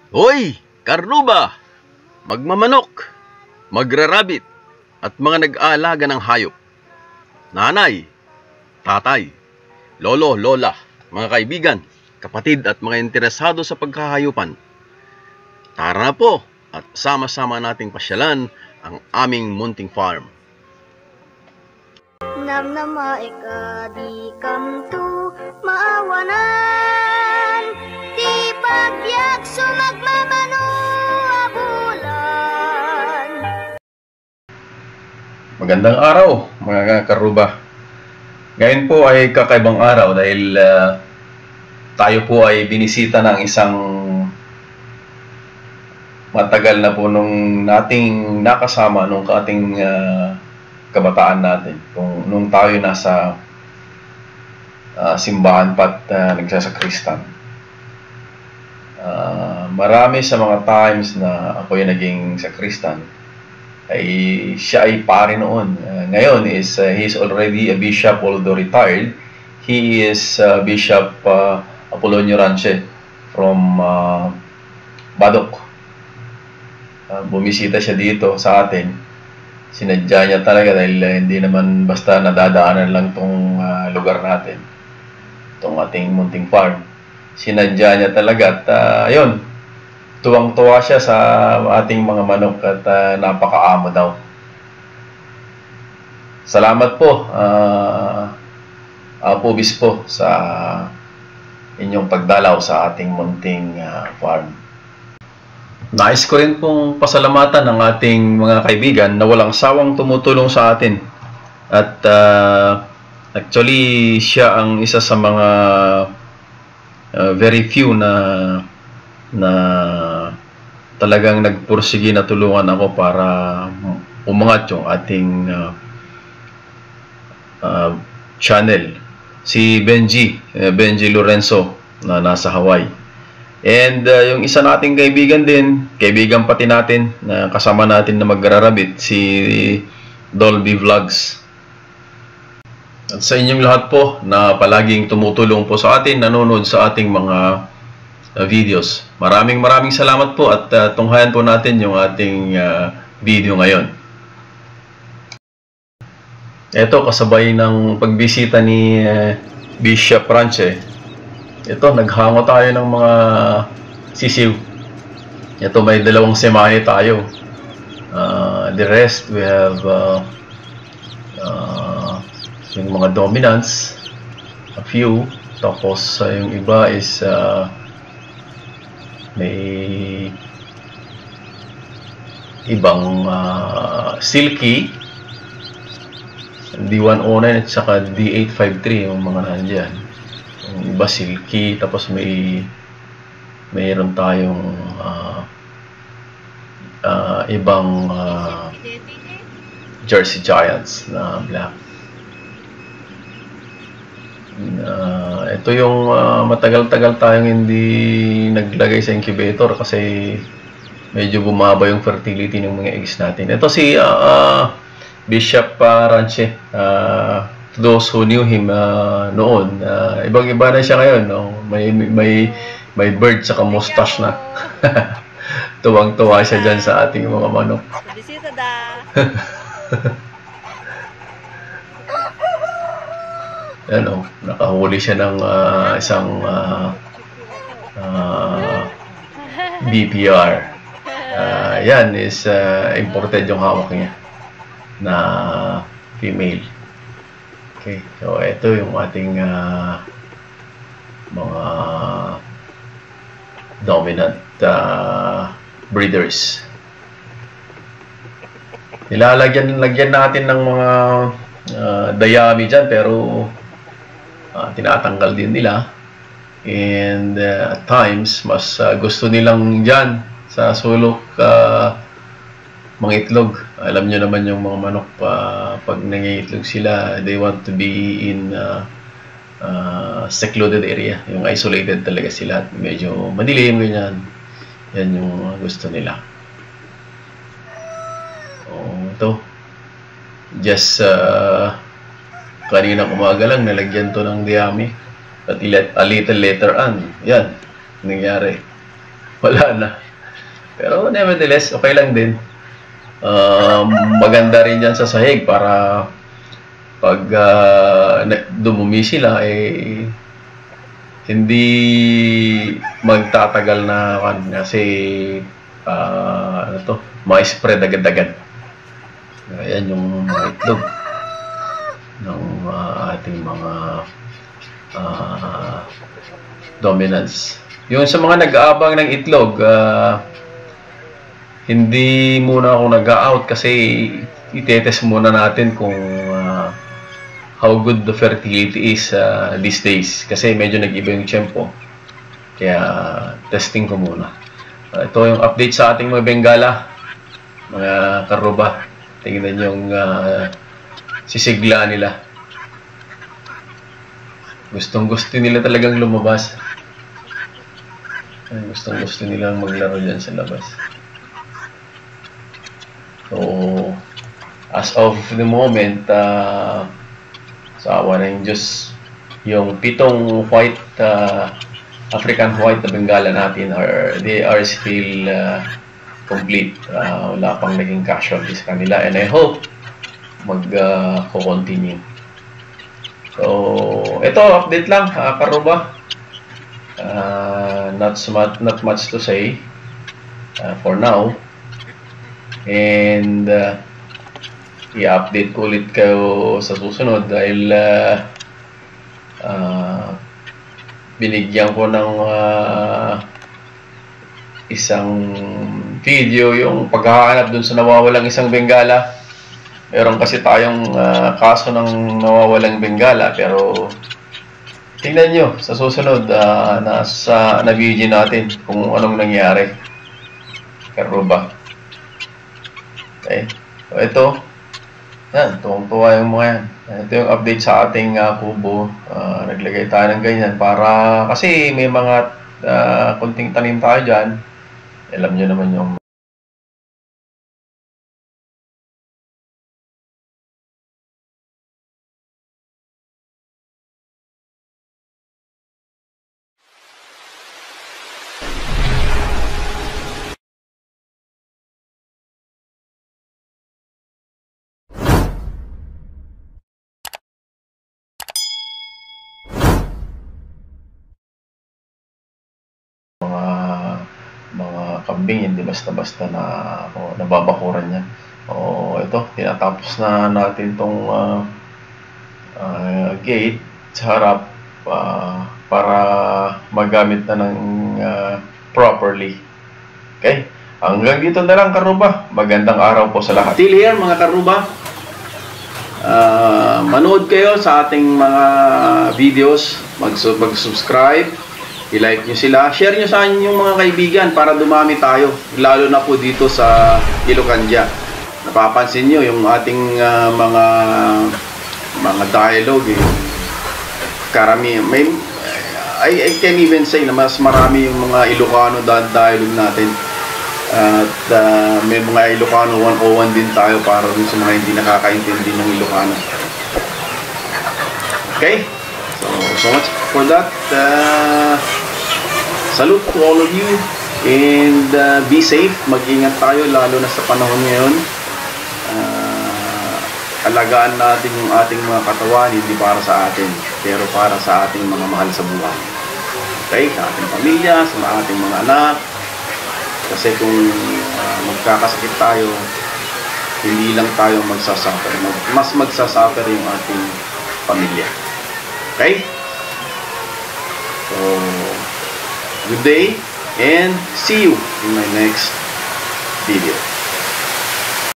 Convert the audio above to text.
Hoy, karnuba, magmamanok, magrarabit, at mga nag-aalaga ng hayop. Nanay, tatay, lolo, lola, mga kaibigan, kapatid at mga interesado sa pagkahayupan. Tara na po at sama-sama nating pasyalan ang aming munting farm. Namnama ika di kamtu maawanan, di pagyak sumagmamano abulan. Magandang araw mga karuba. Ngayon po ay kakaibang araw dahil tayo po ay binisita ng isang matagal na po nung nating nakasama nung ating kabataan natin. Nung tayo nasa simbahan pat nagsasakristan. Marami sa mga times na ako yung naging sakristan ay siya ay pare noon. Ngayon is he is already a bishop, although retired. He is Bishop Apolonio Ranche from Badok. Bumisita siya dito sa atin. Sinadya niya talaga dahil hindi naman basta nadadaanan lang tong lugar natin, itong ating munting farm. Sinadya niya talaga at ayun, tuwang-tuwa siya sa ating mga manok at napakaamo daw. Salamat po, Apo Obispo, sa inyong pagdalaw sa ating munting farm. Nais ko rin pong pasalamatan ng ating mga kaibigan na walang sawang tumutulong sa atin. At actually, siya ang isa sa mga very few na talagang nagpursige na tulungan ako para umangat yung ating channel. Si Benji Lorenzo na nasa Hawaii. And yung isa nating kaibigan din, kaibigan pati natin na kasama natin na magrarabit, si Dolby Vlogs. At sa inyong lahat po na palaging tumutulong po sa atin, nanonood sa ating mga videos. Maraming salamat po at tunghayan po natin yung ating video ngayon. Ito, kasabay ng pagbisita ni Bishop Ranche. Ito, naghango tayo ng mga sisiw. Ito, may dalawang semane tayo. The rest, we have yung mga dominants, a few. Tapos, yung iba is may ibang silky, D109 at saka D853 yung mga nandyan. Yung iba silky, tapos mayroon tayong ibang Jersey Giants na black. Ito yung matagal-tagal tayong hindi naglagay sa incubator kasi medyo bumaba yung fertility ng mga eggs natin. Ito si Bishop Ranche. Those who knew him noon, ibang-iba na siya ngayon, no? May bird saka mustache na. Tuwang-tuwa siya dyan sa ating mga manok. Bisita da. Yan, oh, nakahuli siya ng isang BPR. Yan is imported yung hawak niya na female. Okay, so ito yung ating mga dominant breeders. Nilalagyan natin ng mga dayami dyan, pero tinatanggal din nila. And at times, mas gusto nilang dyan sa sulok mga itlog. Alam nyo naman yung mga manok, pag nangiitlog sila, they want to be in secluded area, yung isolated talaga sila, medyo madilim, ganyan. Yan yung gusto nila. Ito, just kaninang umaga lang nalagyan to ng diyami at a little later on, yan nangyari. wala na. Pero nevertheless, okay lang din. Maganda rin yan sa sahig para pag dumumi sila, hindi magtatagal na kasi ma-spread agad-agad. Ayan yung mga itlog ng ating mga dominants. Yung sa mga nag-aabang ng itlog, hindi muna ako nag-out kasi itetest muna natin kung how good the fertility is these days. Kasi medyo nag-iba yung tiyempo. Kaya testing ko muna. Ito yung update sa ating mga Bengala, mga karuba. Tingnan yung sisigla nila. Gustong-gusto nila talagang lumabas. Gustong-gusto nilang maglaro dyan sa labas. So, as of the moment, sa awa ng Diyos, yung 7 white, African white na Bengala natin, they are still complete. Wala pang naging casualties kanila, and I hope mag-continue. So, ito, update lang, karuba. Not much to say for now. And i-update ko ulit kayo sa susunod dahil binigyan ko ng isang video yung paghahanap dun sa nawawalang isang Bengala. Meron kasi tayong kaso ng nawawalang Bengala, pero tingnan nyo sa susunod na video natin kung anong nangyari. Karuba. Okay. So, ito. Yan. Tuwang-tuwa yung mga yan. Ito yung update sa ating kubo. Naglagay tayo ng ganyan para kasi may mga kunting tanim tayo dyan. Alam nyo naman yung kambing, hindi basta-basta na nababakuran niya. Ito, tinatapos na natin tong gate sa harap para magamit na ng properly. Okay? Hanggang dito na lang, karuba. Magandang araw po sa lahat. Still here, mga karuba. Manood kayo sa ating mga videos. Mag-subscribe. I-like nyo sila. Share nyo sa inyong mga kaibigan para dumami tayo. Lalo na po dito sa Ilocandia. Napapansin nyo yung ating mga dialogue. Karami. I can even say na mas marami yung mga Ilocano dialogue natin. At may mga Ilocano 101 din tayo para dun sa mga hindi nakakaintindi ng Ilocano. Okay? So much for that. Salute to all of you and be safe. Mag-ingat tayo lalo na sa panahon ngayon. Alagaan natin yung ating mga katawan, hindi para sa atin, pero para sa ating mga mahal sa buhay. Okay? Sa ating pamilya, sa ating mga anak. Kasi kung magkakasakit tayo, hindi lang tayo magsasuffer. Mas magsasuffer yung ating pamilya. Okay? So, good day and see you in my next video.